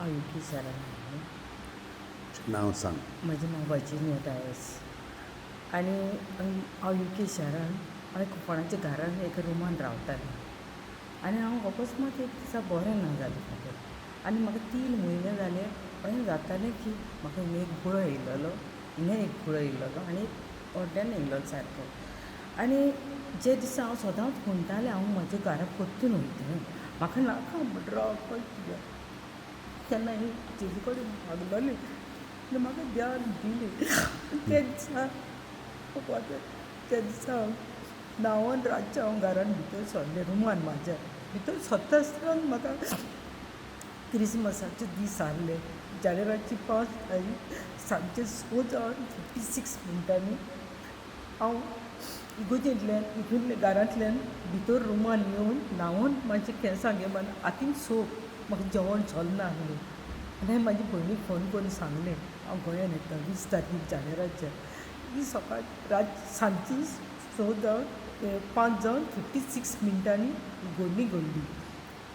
अयोगी शारान नांव सांग. म्हजें नांव वर्जिनिया डायस आनी हांव यूके शारान हांवें कोणाच्या घरान एक रुमान रावतालें आनी हांव अकस्मात एक दिसा बरें ना जालें खातीर आनी म्हाका 3 म्हयने जाले अशें जातालें की म्हाका हिंगा एक गुळो येयल्लो हिंगा एक गुळो येयल्लो आनी व्हडल्यान येयल्लो सारको आनी जे दिसा हांव सदांच म्हणटालें हांव म्हज्या घरा परतून वयतलें म्हाका नाका म्हणून रावपाक कित्याक तेन्ना हांवें जेजू कडेन मागलोलें आनी म्हाका देवान दिली त्या दिसा हांव न्हांवून रातचें हांव घरान भितर सरलें रुमान म्हाज्या भितर सरता आसतना म्हाका क्रिसमसाचे दीस आसले जानेवारीची 5 तारीख सांजचे 6:56 मिनटांनी हांव इगोजेंतल्यान घरांतल्यान भितर रुमान येवन न्हांवून म्हाजे केंसां घेवन हातीन सोप म्हाका जेवण चलना आसलें आनी हांवें म्हाज्या भयणीक फोन करून सांगलें हांव गोंयान येता 20 तारीख जानेवारीच्या ही सकाळ सांजची 5:56 मिनटांनी गोडणी घडली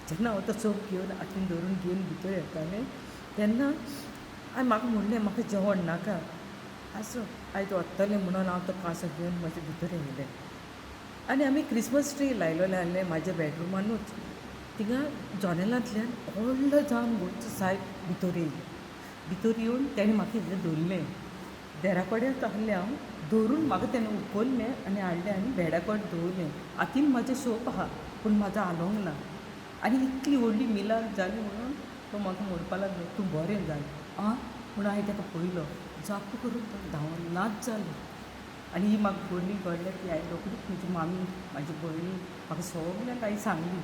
जेन्ना हांव तो सोप घेवन हातीन धरून घेवन भितर येतालें तेन्ना हांवें म्हाका म्हणलें म्हाका जेवण नाका आसूं आयज वतलें म्हणून हांव तो कांसो घेवन म्हाजे भितर येयलें आनी आमी क्रिसमस ट्री लायलोलें आहलें म्हाज्या बॅडरुमानूच थिंगा जनेलांतल्यान व्हडलो जावन गोंयचो सायब भितर येयलो भितर येवन तेणें म्हाका इल्लें धरलें देरा कडेनच आहलें हांव धरून म्हाका तेणें उखल्लें आनी हाडलें आनी बेडा कडेन दवरलें हातीन म्हाजें सोप आहा पूण म्हाजो हालोंक ना आनी इतली व्हडली मिलाद जाली म्हणून तो म्हाका म्हणपा लागलो तूं बरें जाय आं म्हणून हांवें ताका पळयलो जाप करून तो धांवन नाच जालो आनी ही म्हाका गोडणी कळ्ळें की हांवें रोखडीच म्हजी मामी म्हाजी भयणी म्हाका सगळ्यांक हांवें सांगली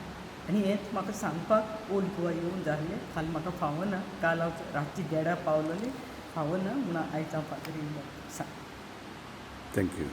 आनी हेंच म्हाका सांगपाक ओल्ड गोवा येवून जाल्लें काल म्हाका फावना काल हांव रातची 1:30 पावलोलें फावना म्हणून आयज हांव फातर येयलो सांग थँक्यू.